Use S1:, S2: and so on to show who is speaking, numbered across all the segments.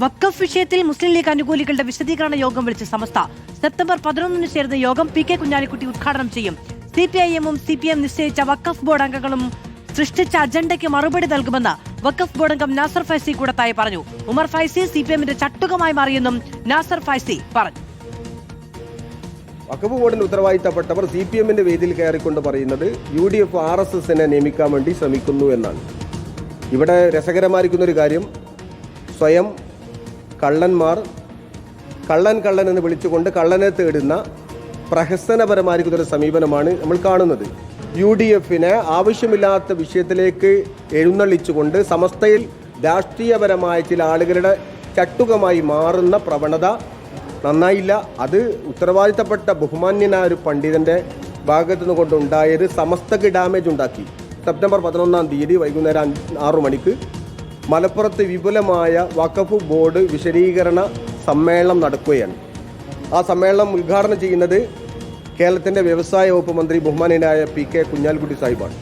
S1: വഖഫ് വിഷയത്തിൽ മുസ്ലിം ലീഗ് അനുകൂലികളുടെ വിശദീകരണ യോഗം വിളിച്ച സമസ്ത സെപ്റ്റംബർ 11 ചേർന്ന യോഗം പി കെ കുഞ്ഞാലിക്കുട്ടി ഉദ്ഘാടനം ചെയ്യും. CPIM-ഉം CPM നിശ്ചയിച്ച വഖഫ് ബോർഡ് അംഗങ്ങളും സൃഷ്ടിച്ച അജണ്ടയ്ക്ക് മറുപടി നൽകുമെന്ന് വഖഫ് ബോർഡ് അംഗം നാസർ ഫൈസി കൂടത്തായി പറഞ്ഞു. ഉമർ ഫൈസി CPM-ന്റെ ചട്ടുകമായി മാറിയെന്നും നാസർ ഫൈസി പറഞ്ഞു.
S2: വഖഫ് ബോർഡിന്റെ ഉത്തരവാദിത്തപ്പെട്ടവർ CPM-ന്റെ വേദിയിൽ കയറിക്കൊണ്ട് പറയുന്നത് UDF RSS-നെ നിയമിക്കാൻ വേണ്ടി ശ്രമിക്കുന്നു എന്നാണ്. ഇവിടെ രസകരമായിരിക്കുന്നൊരു കാര്യം, സ്വയം കള്ളന്മാർ കള്ളൻ എന്ന് വിളിച്ചുകൊണ്ട് കള്ളനെ തേടുന്ന പ്രഹസനപരമായിരിക്കുന്നൊരു സമീപനമാണ് നമ്മൾ കാണുന്നത്. UDF-നെ ആവശ്യമില്ലാത്ത വിഷയത്തിലേക്ക് എഴുന്നള്ളിച്ചുകൊണ്ട് സമസ്തയിൽ രാഷ്ട്രീയപരമായ ചില ആളുകളുടെ ചട്ടുകമായി മാറുന്ന പ്രവണത നന്നായില്ല. അത് ഉത്തരവാദിത്തപ്പെട്ട ബഹുമാന്യനായ ഒരു പണ്ഡിതന്റെ ഭാഗത്തു നിന്ന് കൊണ്ടുണ്ടായത് സമസ്തക്ക് ഡാമേജ് ഉണ്ടാക്കി. സെപ്റ്റംബർ 11 വൈകുന്നേരം 6 മണിക്ക് മലപ്പുറത്ത് വിപുലമായ വഖഫ് ബോർഡ് വിശദീകരണ സമ്മേളനം നടക്കുകയാണ്. ആ സമ്മേളനം ഉദ്ഘാടനം ചെയ്യുന്നത് കേരളത്തിന്റെ വ്യവസായ വകുപ്പ് മന്ത്രി ബഹുമാനീയനായ PK കുഞ്ഞാലിക്കുട്ടി സാഹിബാണ്.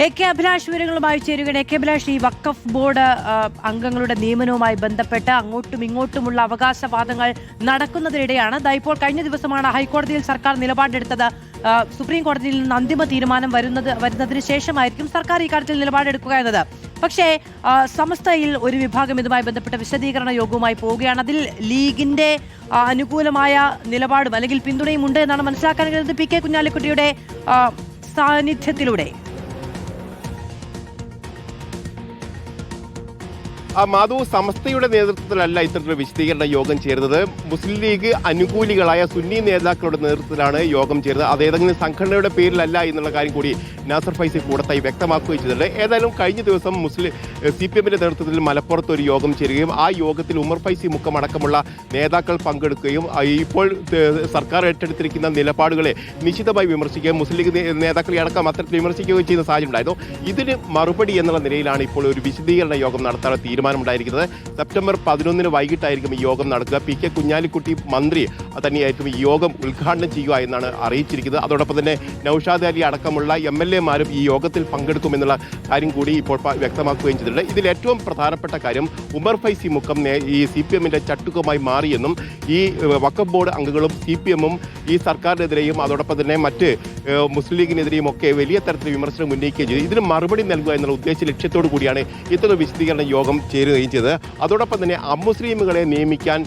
S1: AK അഭിലാഷ് വിവരങ്ങളുമായി ചേരുകയാണ്. AK അഭിലാഷ്, ഈ വഖഫ് ബോർഡ് അംഗങ്ങളുടെ നിയമനവുമായി ബന്ധപ്പെട്ട് അങ്ങോട്ടും ഇങ്ങോട്ടുമുള്ള അവകാശവാദങ്ങൾ നടക്കുന്നതിനിടെയാണ് ഇപ്പോൾ കഴിഞ്ഞ ദിവസമാണ് ഹൈക്കോടതിയിൽ സർക്കാർ നിലപാടെടുത്തത്. സുപ്രീം കോടതിയിൽ നിന്ന് അന്തിമ തീരുമാനം വരുന്നതിന് ശേഷമായിരിക്കും സർക്കാർ ഈ കാര്യത്തിൽ നിലപാടെടുക്കുക എന്നത്. പക്ഷേ സമസ്തയിൽ ഒരു വിഭാഗം ഇതുമായി ബന്ധപ്പെട്ട വിശദീകരണ യോഗവുമായി പോവുകയാണ്. അതിൽ ലീഗിന്റെ അനുകൂലമായ നിലപാടും അല്ലെങ്കിൽ പിന്തുണയും ഉണ്ട് എന്നാണ് മനസ്സിലാക്കാൻ കഴിയുന്നത് PK കുഞ്ഞാലിക്കുട്ടിയുടെ സാന്നിധ്യത്തിലൂടെ.
S3: മാധു, സമസ്തയുടെ നേതൃത്വത്തിലല്ല ഇത്തരത്തിലുള്ള വിശദീകരണ യോഗം ചേരുന്നത്. മുസ്ലിം ലീഗ് അനുകൂലികളായ സുന്നി നേതാക്കളുടെ നേതൃത്വത്തിലാണ് യോഗം ചേരുന്നത്. അത് ഏതെങ്കിലും സംഘടനയുടെ പേരിലല്ല എന്നുള്ള കാര്യം കൂടി നാസർ ഫൈസി കൂടത്തായി വ്യക്തമാക്കുകയും ചെയ്തിട്ടുണ്ട്. ഏതായാലും കഴിഞ്ഞ ദിവസം CPM-ന്റെ നേതൃത്വത്തിൽ മലപ്പുറത്ത് ഒരു യോഗം ചേരുകയും ആ യോഗത്തിൽ ഉമർ ഫൈസി മുഖമടക്കമുള്ള നേതാക്കൾ പങ്കെടുക്കുകയും ഇപ്പോൾ സർക്കാർ ഏറ്റെടുത്തിരിക്കുന്ന നിലപാടുകളെ നിശ്ചിതമായി വിമർശിക്കുകയും മുസ്ലിം ലീഗ് നേതാക്കളെ അടക്കം അത്തരത്തിൽ വിമർശിക്കുകയും ചെയ്യുന്ന സാഹചര്യം ഉണ്ടായിരുന്നു. ഇതിന് മറുപടി എന്നുള്ള നിലയിലാണ് ഇപ്പോൾ ഒരു വിശദീകരണ യോഗം നടത്താനുള്ള തീരുമാനമുണ്ടായിരിക്കുന്നത്. സെപ്റ്റംബർ 11 വൈകിട്ടായിരിക്കും ഈ യോഗം നടക്കുക. PK കുഞ്ഞാലിക്കുട്ടി മന്ത്രി തന്നെയായിരിക്കും ഈ യോഗം ഉദ്ഘാടനം ചെയ്യുക എന്നാണ് അറിയിച്ചിരിക്കുന്നത്. അതോടൊപ്പം തന്നെ നൌഷാദ് അലി അടക്കമുള്ള MLA-മാരും ഈ യോഗത്തിൽ പങ്കെടുക്കുമെന്നുള്ള കാര്യം കൂടി ഇപ്പോൾ വ്യക്തമാക്കുകയും ചെയ്തിട്ടുണ്ട്. ഇതിൽ ഏറ്റവും പ്രധാനപ്പെട്ട കാര്യം ഉമർ ഫൈസി മുഖം ഈ CPM-ന്റെ ചട്ടുകമായി മാറിയെന്നും ഈ വഖഫ് ബോർഡ് അംഗങ്ങളും CPM-ഉം ഈ സർക്കാരിനെതിരെയും അതോടൊപ്പം തന്നെ മറ്റ് മുസ്ലിം ലീഗിനെതിരെയും ഒക്കെ വലിയ തരത്തിൽ വിമർശനം ഉന്നയിക്കുകയും ചെയ്തു. ഇതിന് മറുപടി നൽകുക എന്നുള്ള ഉദ്ദേശ ലക്ഷ്യത്തോടു കൂടിയാണ് ഇത്തരം വിശദീകരണ യോഗം ചേരുകയും ചെയ്തത്. അതോടൊപ്പം തന്നെ അമുസ്ലിമുകളെ നിയമിക്കാൻ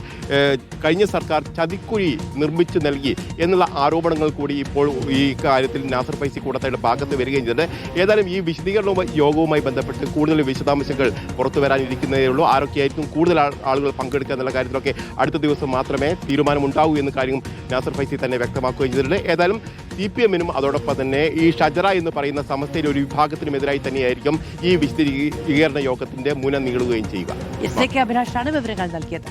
S3: കഴിഞ്ഞ സർക്കാർ ചതിക്കുഴി നിർമ്മിച്ചു നൽകി എന്നുള്ള ആരോപണങ്ങൾ കൂടി ഇപ്പോൾ ഈ കാര്യത്തിൽ നാസർ ഫൈസി കൂടത്തായുടെ ഭാഗത്ത് വരികയും ചെയ്തിട്ടുണ്ട്. ഏതായാലും ഈ വിശദീകരണ യോഗവുമായി ബന്ധപ്പെട്ട് കൂടുതൽ വിശദാംശങ്ങൾ പുറത്തു വരാനിരിക്കുന്നതേ ഉള്ളൂ. ആരൊക്കെയായിരിക്കും കൂടുതൽ ആളുകൾ പങ്കെടുക്കുക എന്നുള്ള കാര്യത്തിലൊക്കെ അടുത്ത ദിവസം മാത്രമേ തീരുമാനമുണ്ടാവൂ എന്ന കാര്യം നാസർ ഫൈസി തന്നെ വ്യക്തമാക്കുകയും ചെയ്തിട്ടുണ്ട്. ഏതായാലും CPM-നും അതോടൊപ്പം തന്നെ ഈ ഷജറ എന്ന് പറയുന്ന സമസ്തയിലെ ഒരു വിഭാഗത്തിനുമെതിരായി തന്നെയായിരിക്കും ഈ വിശദീകരണ യോഗത്തിന്റെ മുന നീളുകയും ചെയ്യുക.
S1: AK അഭിലാഷാണ് വിവരങ്ങൾ നൽകിയത്.